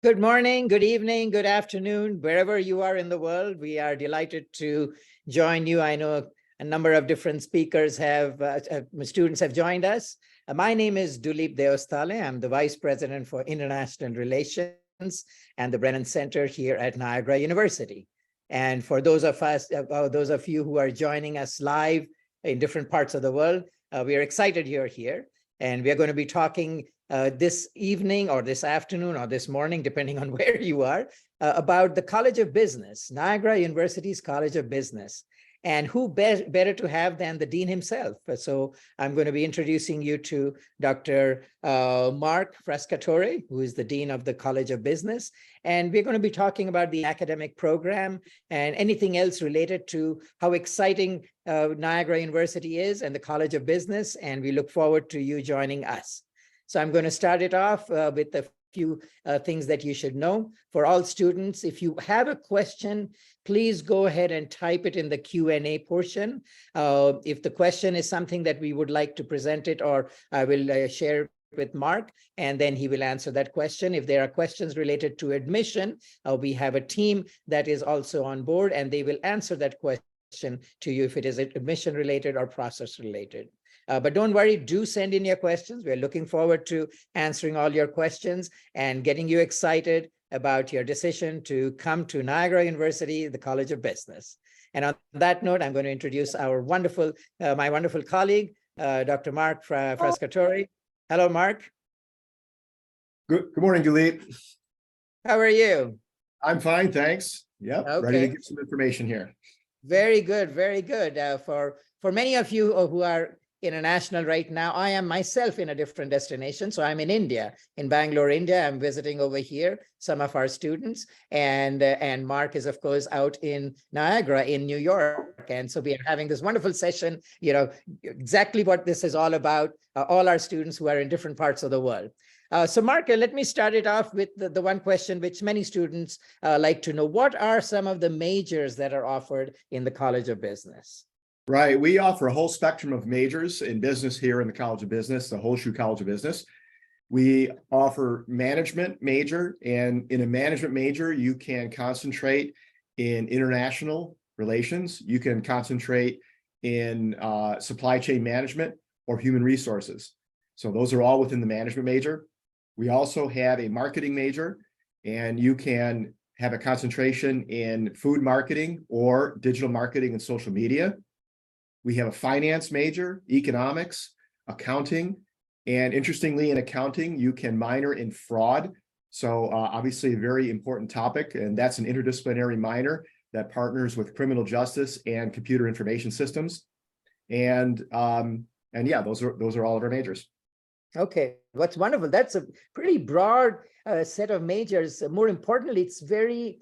Good morning, good evening, good afternoon, wherever you are in the world. We are delighted to join you. I know a number of different speakers students have joined us. My name is Duleep Deosthale. I'm the Vice President for International Relations and the Brennan Center here at Niagara University. And for those of you who are joining us live in different parts of the world, we are excited you're here. And we are going to be talking this evening or this afternoon or this morning, depending on where you are, about the College of Business, Niagara University's College of Business. And who better to have than the dean himself? So I'm going to be introducing you to Dr. Mark Frascatore, who is the dean of the College of Business. And we're going to be talking about the academic program and anything else related to how exciting Niagara University is and the College of Business. And we look forward to you joining us. So I'm going to start it off with a few things that you should know. For all students, if you have a question, please go ahead and type it in the Q&A portion. If the question is something that we would like to present it, or I will share with Mark, and then he will answer that question. If there are questions related to admission, we have a team that is also on board, and they will answer that question to you if it is admission related or process related. But don't worry, do send in your questions. We're looking forward to answering all your questions and getting you excited about your decision to come to Niagara University, the College of Business. And on that note, I'm going to introduce our my wonderful colleague, Dr. Mark Frascatore. Hello, Mark. Good morning, Duleep. How are you? I'm fine, thanks. Yep, okay. Ready to give some information here. Very good, very good. For many of you who are international right now, I am myself in a different destination. So I'm in India, in Bangalore, India. I'm visiting over here some of our students, and Mark is of course out in Niagara in New York. And so we are having this wonderful session, exactly what this is all about, all our students who are in different parts of the world. So Mark, let me start it off with the one question which many students like to know. What are some of the majors that are offered in the College of Business? Right. We offer a whole spectrum of majors in business here in the College of Business, the Holzschuh College of Business. We offer management major, and in a management major, you can concentrate in international relations. You can concentrate in supply chain management or human resources. So those are all within the management major. We also have a marketing major, and you can have a concentration in food marketing or digital marketing and social media. We have a finance major, economics, accounting, and interestingly, in accounting, you can minor in fraud. So obviously a very important topic, and that's an interdisciplinary minor that partners with criminal justice and computer information systems. And yeah, those are all of our majors. Okay, what's wonderful. That's a pretty broad set of majors. More importantly, it's very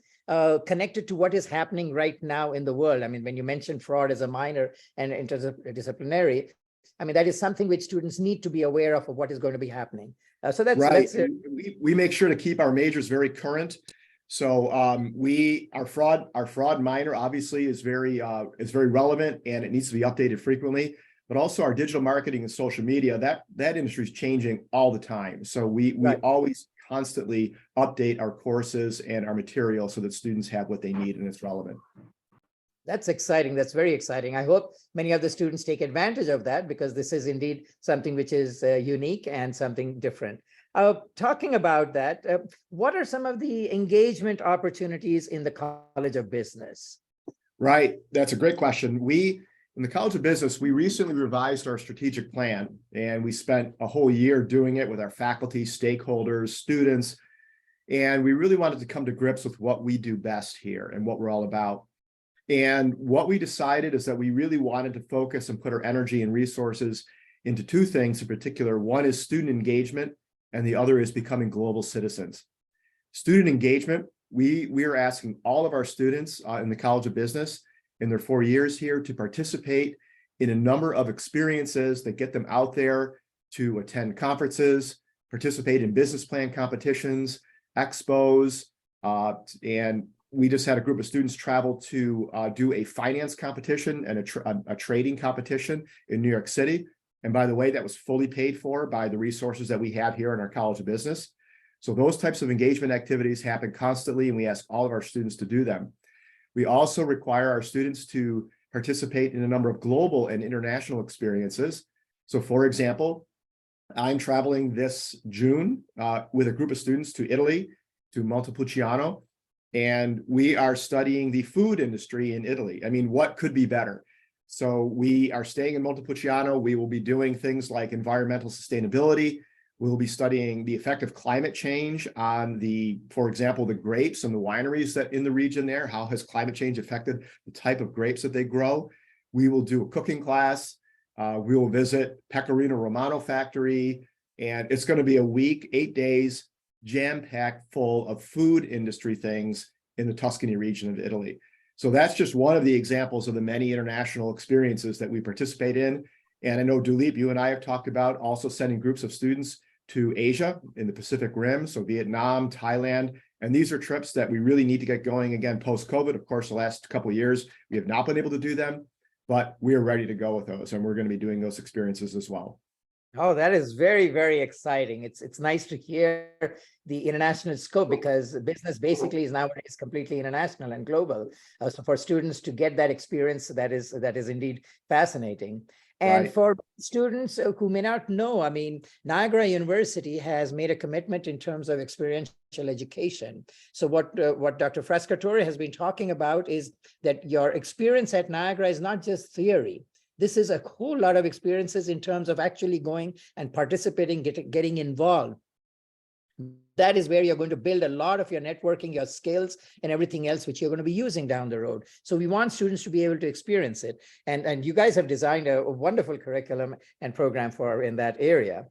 connected to what is happening right now in the world. I mean, when you mention fraud as a minor and interdisciplinary, I mean, that is something which students need to be aware of what is going to be happening. So that's right. We make sure to keep our majors very current. So our fraud minor obviously is very relevant, and it needs to be updated frequently. But also our digital marketing and social media, that industry is changing all the time. So we always constantly update our courses and our material so that students have what they need and it's relevant. That's exciting. That's very exciting. I hope many of the students take advantage of that, because this is indeed something which is unique and something different. Talking about that, what are some of the engagement opportunities in the College of Business? Right. That's a great question. In the College of Business, we recently revised our strategic plan, and we spent a whole year doing it with our faculty, stakeholders, students, and we really wanted to come to grips with what we do best here and what we're all about. And what we decided is that we really wanted to focus and put our energy and resources into two things in particular. One is student engagement, and the other is becoming global citizens. Student engagement, we are asking all of our students in the College of Business in their 4 years here to participate in a number of experiences that get them out there to attend conferences, participate in business plan competitions, expos, and we just had a group of students travel to do a finance competition and a trading competition in New York City. And by the way, that was fully paid for by the resources that we have here in our College of Business. So those types of engagement activities happen constantly, and we ask all of our students to do them. We also require our students to participate in a number of global and international experiences. So for example, I'm traveling this June with a group of students to Italy, to Montepulciano, and we are studying the food industry in Italy. I mean, what could be better? So we are staying in Montepulciano. We will be doing things like environmental sustainability. We'll be studying the effect of climate change on for example, the grapes and the wineries that in the region there. How has climate change affected the type of grapes that they grow? We will do a cooking class. We will visit Pecorino Romano factory, and it's going to be a week, 8 days, jam-packed full of food industry things in the Tuscany region of Italy. So that's just one of the examples of the many international experiences that we participate in. And I know, Duleep, you and I have talked about also sending groups of students to Asia in the Pacific Rim, so Vietnam, Thailand, and these are trips that we really need to get going again post-COVID. Of course, the last couple of years, we have not been able to do them, but we are ready to go with those, and we're going to be doing those experiences as well. Oh, that is very, very exciting. It's nice to hear the international scope, because business basically is nowadays completely international and global. So for students to get that experience, that is indeed fascinating. And Right. for students who may not know, I mean, Niagara University has made a commitment in terms of experiential education. So what Dr. Frascatore has been talking about is that your experience at Niagara is not just theory. This is a whole lot of experiences in terms of actually going and participating, getting involved. That is where you're going to build a lot of your networking, your skills, and everything else which you're going to be using down the road. So we want students to be able to experience it. And you guys have designed a wonderful curriculum and program for in that area.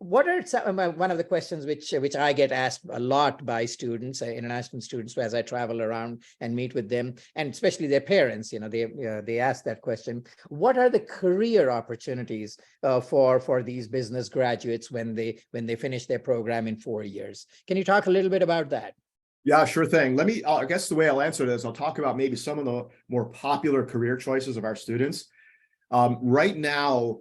What are some, one of the questions which I get asked a lot by students, international students, as I travel around and meet with them, and especially their parents, they ask that question: what are the career opportunities for these business graduates when they finish their program in 4 years? Can you talk a little bit about that? Yeah, sure thing. I guess the way I'll answer this, I'll talk about maybe some of the more popular career choices of our students. Right now,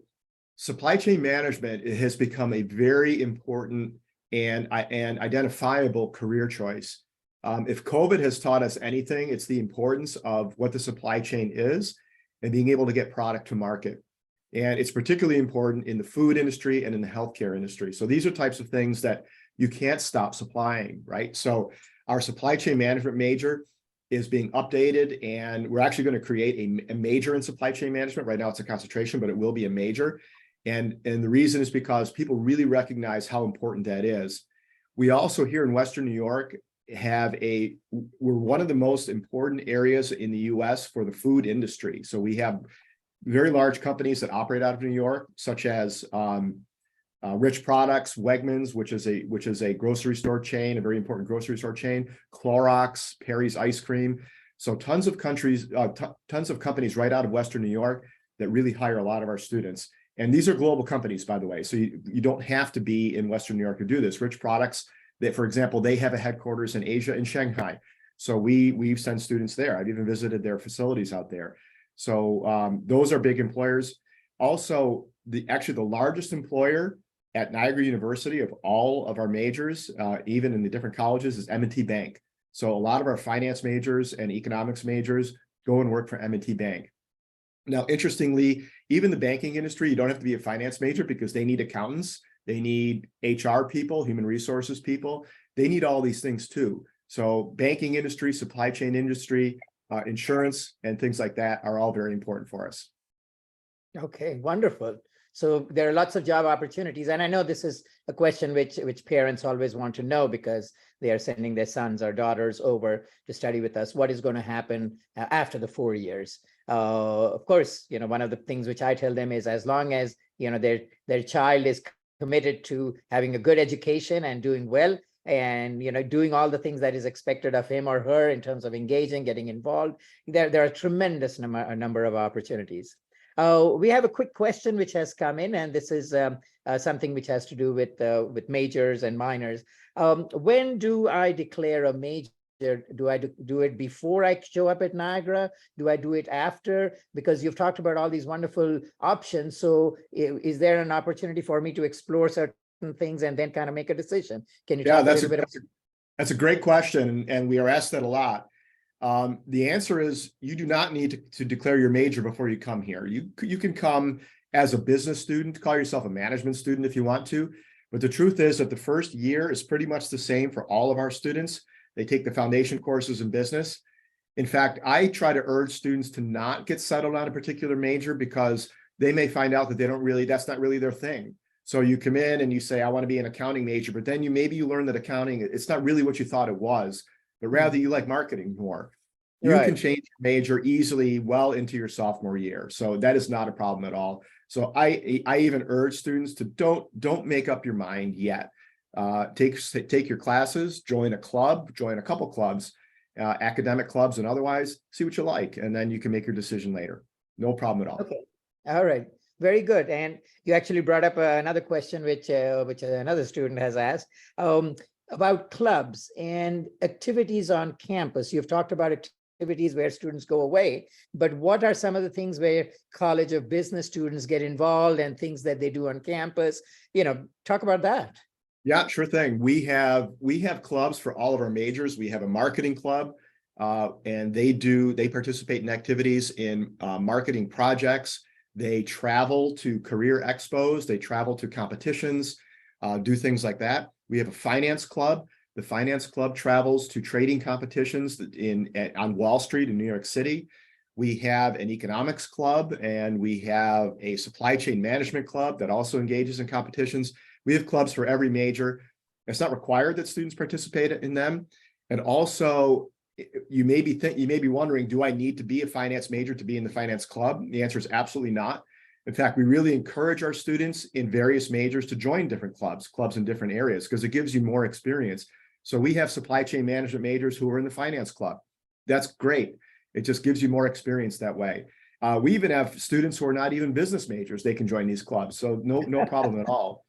supply chain management has become a very important and identifiable career choice. If COVID has taught us anything, it's the importance of what the supply chain is and being able to get product to market. And it's particularly important in the food industry and in the healthcare industry. So these are types of things that you can't stop supplying, right? So our supply chain management major is being updated, and we're actually going to create a major in supply chain management. Right now it's a concentration, but it will be a major. And the reason is because people really recognize how important that is. We also here in Western New York we're one of the most important areas in the US for the food industry. So we have very large companies that operate out of New York, such as Rich Products, Wegmans, which is a grocery store chain, a very important grocery store chain, Clorox, Perry's Ice Cream. So tons of companies right out of Western New York that really hire a lot of our students. And these are global companies, by the way. So you don't have to be in Western New York to do this. Rich Products, for example, they have a headquarters in Asia, in Shanghai. So we've sent students there. I've even visited their facilities out there. So those are big employers. Also, actually the largest employer at Niagara University of all of our majors, even in the different colleges, is M&T Bank. So a lot of our finance majors and economics majors go and work for M&T Bank. Now, interestingly, even the banking industry, you don't have to be a finance major because they need accountants, they need HR people, human resources people, they need all these things too. So banking industry, supply chain industry, insurance, and things like that are all very important for us. Okay, wonderful. So there are lots of job opportunities. And I know this is a question which parents always want to know, because they are sending their sons or daughters over to study with us. What is going to happen after the 4 years? Of course, one of the things which I tell them is, as long as, their child is committed to having a good education and doing well, and doing all the things that is expected of him or her in terms of engaging, getting involved, there are a tremendous number of opportunities. We have a quick question which has come in, and this is something which has to do with majors and minors. When do I declare a major? Do I do it before I show up at Niagara? Do I do it after? Because you've talked about all these wonderful options. So is there an opportunity for me to explore certain things and then kind of make a decision? Can you Yeah, talk a little bit about? that's a great question, and we are asked that a lot. The answer is you do not need to declare your major before you come here. You can come as a business student, call yourself a management student if you want to. But the truth is that the first year is pretty much the same for all of our students. They take the foundation courses in business. In fact, I try to urge students to not get settled on a particular major because they may find out that that's not really their thing. So you come in and you say, I want to be an accounting major, but then maybe you learn that accounting, it's not really what you thought it was, but rather you like marketing more. You can change your major easily well into your sophomore year. So that is not a problem at all. So I even urge students to don't make up your mind yet. Take your classes, join a club, join a couple clubs, academic clubs and otherwise, see what you like, and then you can make your decision later. No problem at all. Okay. All right. Very good. And you actually brought up another question, which another student has asked about clubs and activities on campus. You've talked about activities where students go away, but what are some of the things where College of Business students get involved and things that they do on campus? Talk about that. Yeah, sure thing. We have clubs for all of our majors. We have a marketing club, and they participate in activities in marketing projects. They travel to career expos, they travel to competitions, do things like that. We have a finance club. The finance club travels to trading competitions on Wall Street in New York City. We have an economics club, and we have a supply chain management club that also engages in competitions. We have clubs for every major. It's not required that students participate in them. And also, you may be wondering, do I need to be a finance major to be in the finance club? The answer is absolutely not. In fact, we really encourage our students in various majors to join different clubs in different areas, because it gives you more experience. So we have supply chain management majors who are in the finance club. That's great. It just gives you more experience that way. We even have students who are not even business majors. They can join these clubs. So no problem at all.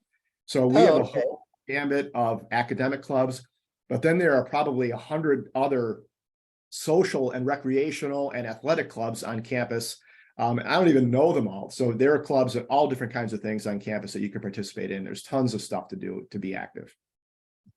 So we have a whole gambit of academic clubs, but then there are probably 100 other social and recreational and athletic clubs on campus. I don't even know them all. So there are clubs at all different kinds of things on campus that you can participate in. There's tons of stuff to do to be active.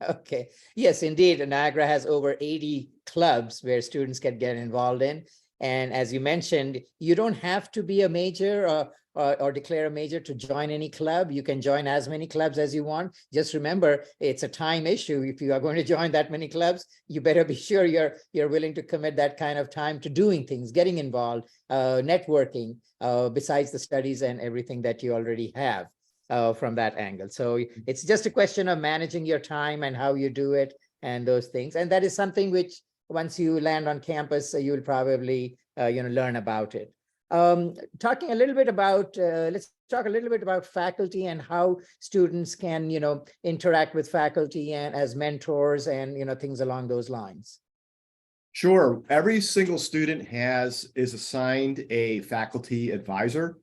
Okay. Yes, indeed. Niagara has over 80 clubs where students can get involved in. And as you mentioned, you don't have to be a major or declare a major to join any club. You can join as many clubs as you want. Just remember, it's a time issue. If you are going to join that many clubs, you better be sure you're willing to commit that kind of time to doing things, getting involved, networking, besides the studies and everything that you already have from that angle. So it's just a question of managing your time and how you do it and those things. And that is something which once you land on campus, you'll probably learn about it. Talking a little bit about, let's talk a little bit about faculty and how students can, interact with faculty and as mentors and, things along those lines. Sure. Every single student is assigned a faculty advisor,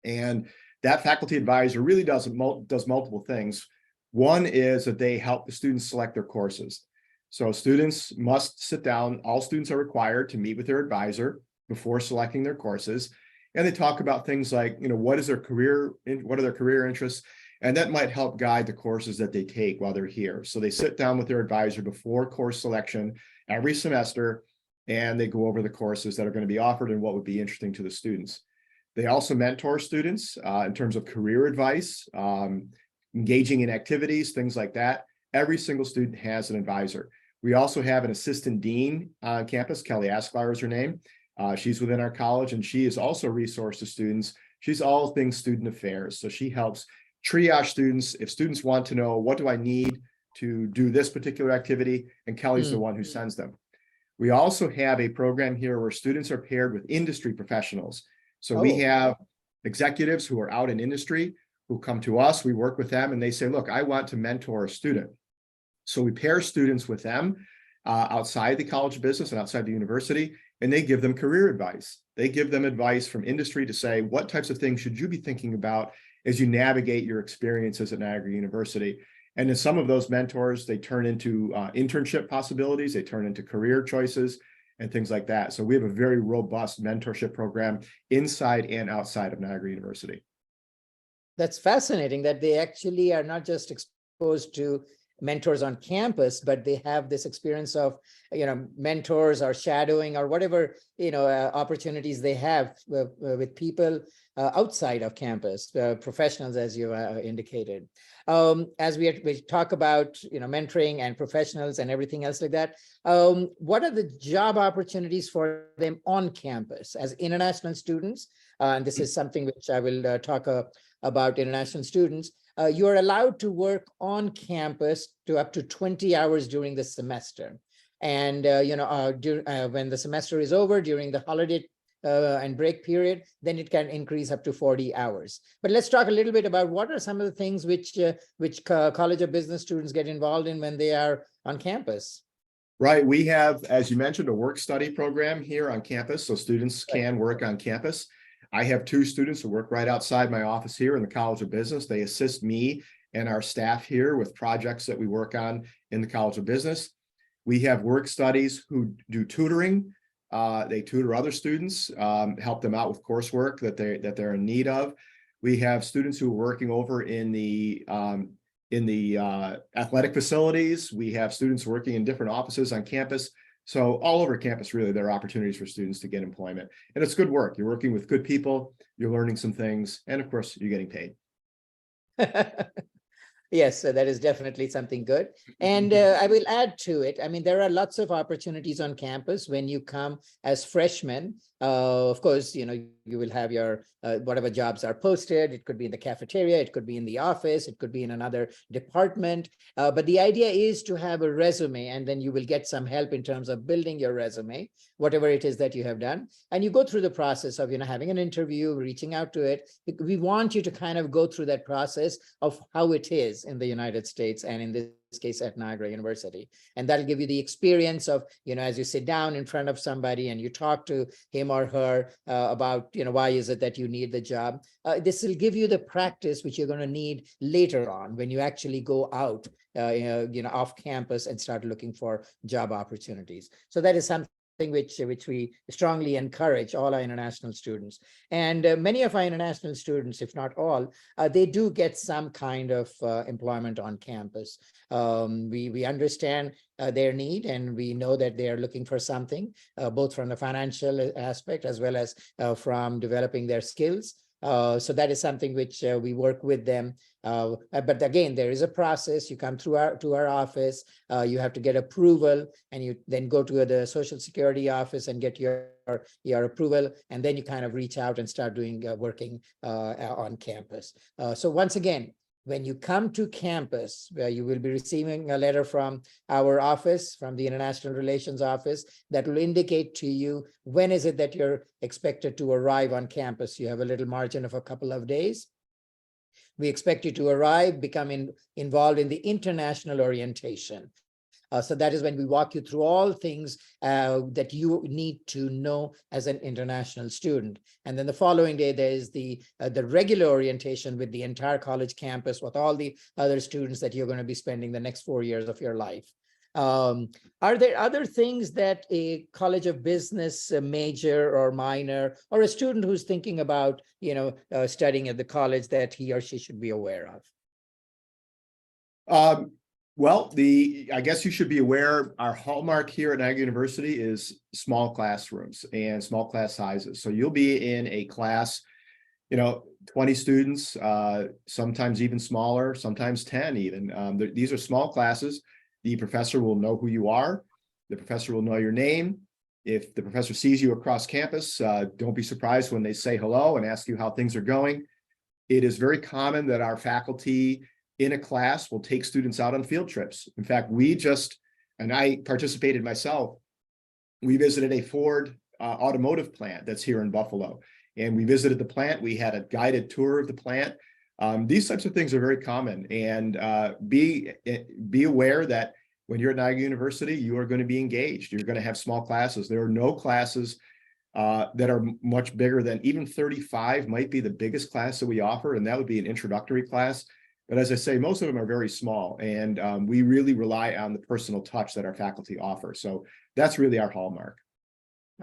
and that faculty advisor really does multiple things. One is that they help the students select their courses. So students must sit down. All students are required to meet with their advisor before selecting their courses. And they talk about things like, what are their career interests? And that might help guide the courses that they take while they're here. So they sit down with their advisor before course selection every semester, and they go over the courses that are going to be offered and what would be interesting to the students. They also mentor students in terms of career advice, engaging in activities, things like that. Every single student has an advisor. We also have an assistant dean on campus. Kelly Asklar is her name. She's within our college, and she is also a resource to students. She's all things student affairs. So she helps triage students. If students want to know, what do I need to do this particular activity? And Kelly's the one who sends them. We also have a program here where students are paired with industry professionals. So we have executives who are out in industry who come to us. We work with them and they say, look, I want to mentor a student. So we pair students with them outside the College of Business and outside the university, and they give them career advice. They give them advice from industry to say, what types of things should you be thinking about as you navigate your experiences at Niagara University? And then some of those mentors, they turn into internship possibilities, they turn into career choices and things like that. So we have a very robust mentorship program inside and outside of Niagara University. That's fascinating that they actually are not just exposed to mentors on campus, but they have this experience of, mentors or shadowing or whatever, opportunities they have with people outside of campus, professionals, as you indicated. As we talk about, mentoring and professionals and everything else like that, what are the job opportunities for them on campus as international students? And this is something which I will talk about international students. You are allowed to work on campus to up to 20 hours during the semester. And, when the semester is over, during the holiday and break period, then it can increase up to 40 hours. But let's talk a little bit about what are some of the things which College of Business students get involved in when they are on campus. Right. We have, as you mentioned, a work study program here on campus, so students can work on campus. I have 2 students who work right outside my office here in the College of Business. They assist me and our staff here with projects that we work on in the College of Business. We have work studies who do tutoring. They tutor other students, help them out with coursework that they're in need of. We have students who are working over in the athletic facilities. We have students working in different offices on campus. So all over campus, really, there are opportunities for students to get employment. And it's good work. You're working with good people, you're learning some things, and of course, you're getting paid. Yes, so that is definitely something good. And I will add to it. I mean, there are lots of opportunities on campus when you come as freshmen. Of course, you will have your whatever jobs are posted. It could be in the cafeteria, it could be in the office, it could be in another department. But the idea is to have a resume, and then you will get some help in terms of building your resume, whatever it is that you have done. And you go through the process of, having an interview, reaching out to it. We want you to kind of go through that process of how it is in the United States, and in this case at Niagara University. And that'll give you the experience of, as you sit down in front of somebody and you talk to him or her about, why is it that you need the job? This will give you the practice which you're going to need later on when you actually go out, off campus and start looking for job opportunities. So that is something which we strongly encourage all our international students. And many of our international students, if not all, they do get some kind of employment on campus. We understand their need, and we know that they are looking for something, both from the financial aspect as well as from developing their skills. So that is something which we work with them. But again, there is a process. You come to our office, you have to get approval, and you then go to the Social Security office and get your approval, and then you kind of reach out and start doing working on campus. So once again, when you come to campus, you will be receiving a letter from our office, from the International Relations Office, that will indicate to you when is it that you're expected to arrive on campus. You have a little margin of a couple of days. We expect you to arrive, become involved in the international orientation. So that is when we walk you through all things that you need to know as an international student. And then the following day, there is the regular orientation with the entire college campus, with all the other students that you're going to be spending the next 4 years of your life. Are there other things that a College of Business major or minor, or a student who's thinking about, studying at the college, that he or she should be aware of? Well, I guess you should be aware, our hallmark here at Niagara University is small classrooms and small class sizes. So you'll be in a class, 20 students, sometimes even smaller, sometimes 10 even. These are small classes. The professor will know who you are. The professor will know your name. If the professor sees you across campus, don't be surprised when they say hello and ask you how things are going. It is very common that our faculty in a class will take students out on field trips. In fact, and I participated myself, we visited a Ford automotive plant that's here in Buffalo. And we visited the plant. We had a guided tour of the plant. These types of things are very common. And be aware that when you're at Niagara University, you are going to be engaged. You're going to have small classes. There are no classes that are much bigger than, even 35 might be the biggest class that we offer, and that would be an introductory class. But as I say, most of them are very small, and we really rely on the personal touch that our faculty offer. So that's really our hallmark.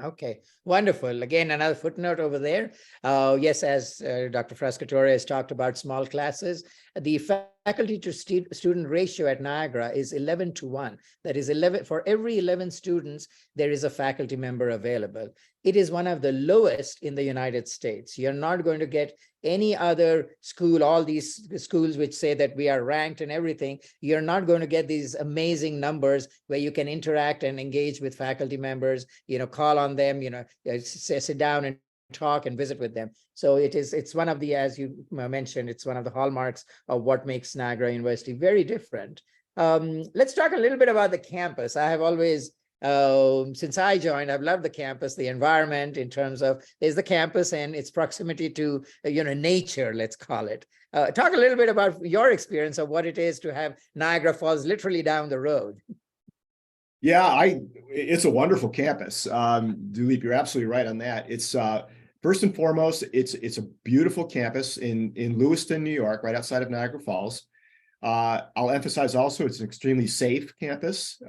Okay, wonderful. Again, another footnote over there. Yes, as Dr. Frascatore has talked about small classes, the faculty to student ratio at Niagara is 11-1. That is 11 for every 11 students, there is a faculty member available. It is one of the lowest in the United States. You're not going to get any other school, all these schools which say that we are ranked and everything, you're not going to get these amazing numbers where you can interact and engage with faculty members, call on them, sit down and talk and visit with them. So it's one of the, as you mentioned, it's one of the hallmarks of what makes Niagara University very different. Let's talk a little bit about the campus. I have always since I joined, I've loved the campus, the environment in terms of there's the campus and its proximity to, nature, let's call it. Talk a little bit about your experience of what it is to have Niagara Falls literally down the road. Yeah, it's a wonderful campus. Duleep, you're absolutely right on that. It's first and foremost, it's a beautiful campus in Lewiston, New York, right outside of Niagara Falls. I'll emphasize also it's an extremely safe campus.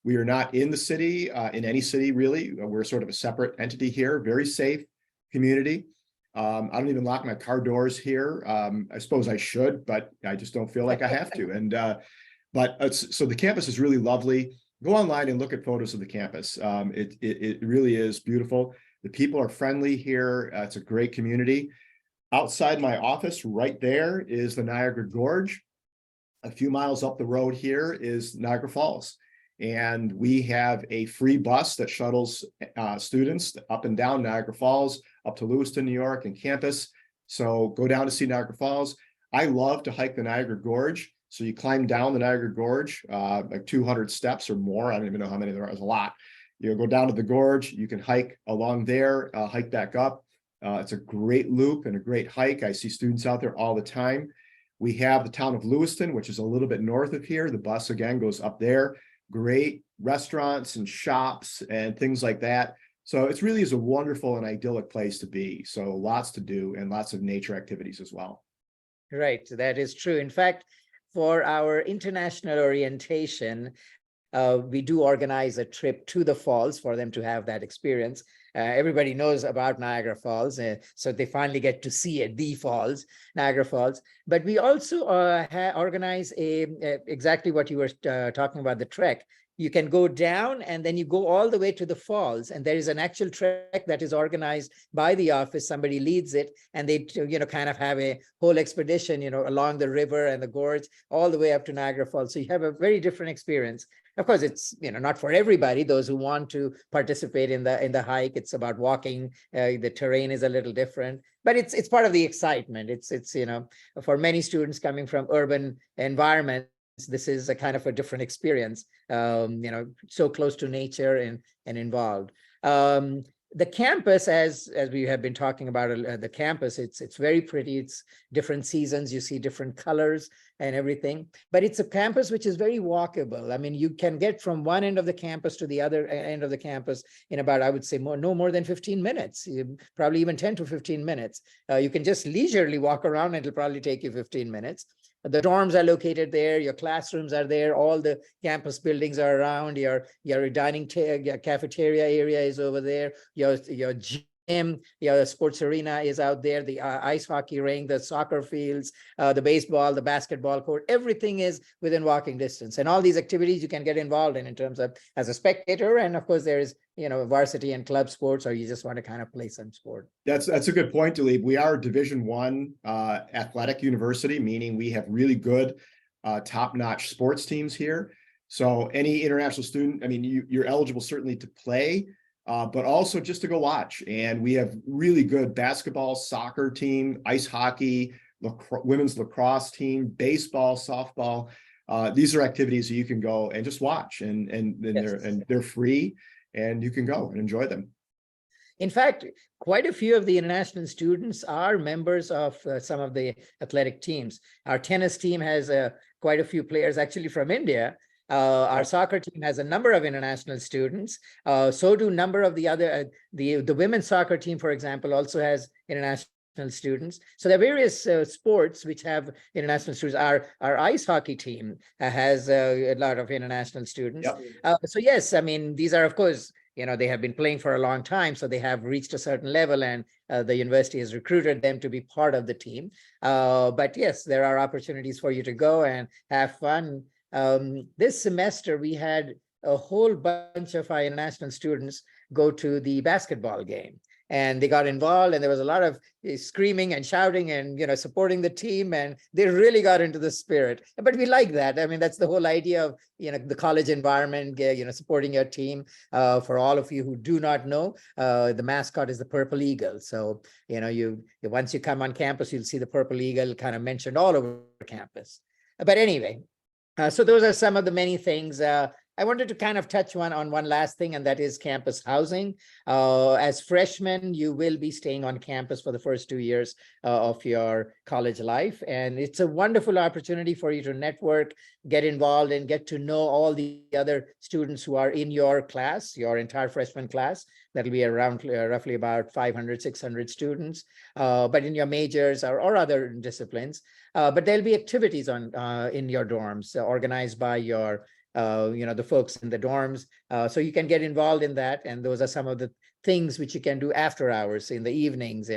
We are not in the city, in any city, really. We're sort of a separate entity here, very safe community. I don't even lock my car doors here. I suppose I should, but I just don't feel like I have to. And so the campus is really lovely. Go online and look at photos of the campus. It really is beautiful. The people are friendly here. It's a great community. Outside my office, right there, is the Niagara Gorge. A few miles up the road here is Niagara Falls. And we have a free bus that shuttles students up and down Niagara Falls, up to Lewiston, New York, and campus. So go down to see Niagara Falls. I love to hike the Niagara Gorge. So you climb down the Niagara Gorge, like 200 steps or more. I don't even know how many there are. There's a lot. You go down to the gorge. You can hike along there, hike back up. It's a great loop and a great hike. I see students out there all the time. We have the town of Lewiston, which is a little bit north of here. The bus, again, goes up there. Great restaurants and shops and things like that. So it really is a wonderful and idyllic place to be. So lots to do and lots of nature activities as well. Right, that is true. In fact, for our international orientation, we do organize a trip to the falls for them to have that experience. Everybody knows about Niagara Falls, so they finally get to see it, the falls, Niagara Falls. But we also organize exactly what you were talking about, the trek. You can go down and then you go all the way to the falls, and there is an actual trek that is organized by the office. Somebody leads it, and they kind of have a whole expedition along the river and the gorge all the way up to Niagara Falls. So you have a very different experience. Of course, it's not for everybody. Those who want to participate in the hike, it's about walking. The terrain is a little different, but it's part of the excitement. It's for many students coming from urban environments, this is a kind of a different experience. So close to nature and involved. The campus, as we have been talking about, the campus, it's very pretty. It's different seasons. You see different colors and everything, but it's a campus which is very walkable. I mean, you can get from one end of the campus to the other end of the campus in about, I would say, no more than 15 minutes, probably even 10 to 15 minutes. You can just leisurely walk around. It'll probably take you 15 minutes. The dorms are located there. Your classrooms are there. All the campus buildings are around. Your dining your cafeteria area is over there. Your gym, your sports arena is out there. The ice hockey rink, the soccer fields, the baseball, the basketball court. Everything is within walking distance. And all these activities you can get involved in terms of as a spectator. And of course, there is varsity and club sports, or you just want to kind of play some sport. That's a good point, Duleep. We are a Division I athletic university, meaning we have really good top-notch sports teams here. So any international student, I mean, you're eligible certainly to play, but also just to go watch. And we have really good basketball, soccer team, ice hockey, women's lacrosse team, baseball, softball. These are activities that you can go and just watch, and they're free. And you can go and enjoy them. In fact, quite a few of the international students are members of some of the athletic teams. Our tennis team has quite a few players actually from India. Our soccer team has a number of international students. So do a number of the other, the women's soccer team, for example, also has international students. So there are various sports which have international students. Our ice hockey team has a lot of international students. Yep. So yes, I mean, these are, of course, they have been playing for a long time, so they have reached a certain level, and the university has recruited them to be part of the team. But yes, there are opportunities for you to go and have fun. This semester, we had a whole bunch of our international students go to the basketball game, and they got involved, and there was a lot of screaming and shouting and supporting the team, and they really got into the spirit. But we like that. I mean, that's the whole idea of the college environment, supporting your team. For all of you who do not know, the mascot is the purple eagle. So once you come on campus, you'll see the purple eagle kind of mentioned all over campus. But anyway, so those are some of the many things. I wanted to kind of touch on one last thing, and that is campus housing. As freshmen, you will be staying on campus for the first 2 years of your college life. And it's a wonderful opportunity for you to network, get involved, and get to know all the other students who are in your class, your entire freshman class. That'll be around roughly about 500, 600 students, but in your majors or other disciplines. But there'll be activities in your dorms organized by your the folks in the dorms. So you can get involved in that. And those are some of the things which you can do after hours in the evenings.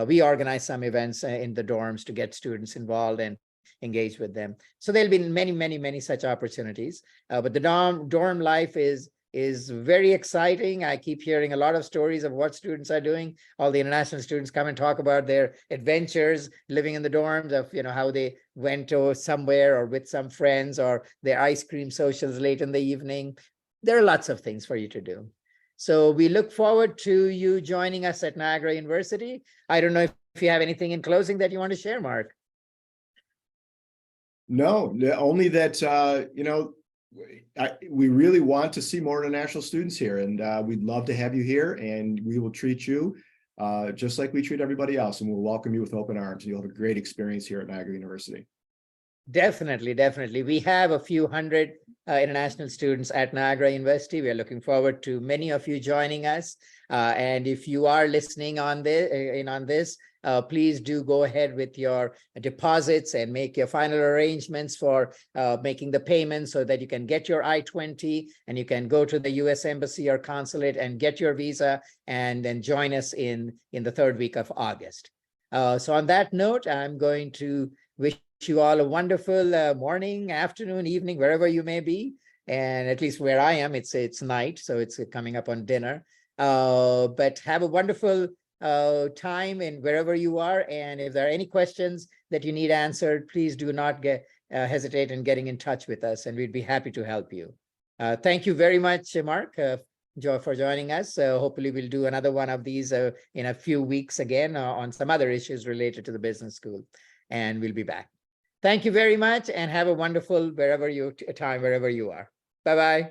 We organize some events in the dorms to get students involved and engage with them. So there'll be many, many, many such opportunities. But the dorm life is very exciting. I keep hearing a lot of stories of what students are doing. All the international students come and talk about their adventures living in the dorms, of how they went to somewhere or with some friends, or their ice cream socials late in the evening. There are lots of things for you to do. So we look forward to you joining us at Niagara University. I don't know if you have anything in closing that you want to share, Mark. No, only that we really want to see more international students here, and we'd love to have you here, and we will treat you just like we treat everybody else, and we'll welcome you with open arms. You'll have a great experience here at Niagara University. Definitely, definitely. We have a few hundred international students at Niagara University. We are looking forward to many of you joining us. And if you are listening on this, please do go ahead with your deposits and make your final arrangements for making the payments, so that you can get your I-20 and you can go to the U.S. Embassy or consulate and get your visa, and then join us in the third week of August. So on that note, I'm going to wish you all a wonderful morning, afternoon, evening, wherever you may be. And at least where I am, it's night, so it's coming up on dinner. But have a wonderful time in wherever you are. And if there are any questions that you need answered, please do not hesitate in getting in touch with us, and we'd be happy to help you. Thank you very much, Mark, for joining us. Hopefully we'll do another one of these in a few weeks again on some other issues related to the business school, and we'll be back. Thank you very much, and have a wonderful wherever you are. Bye-bye.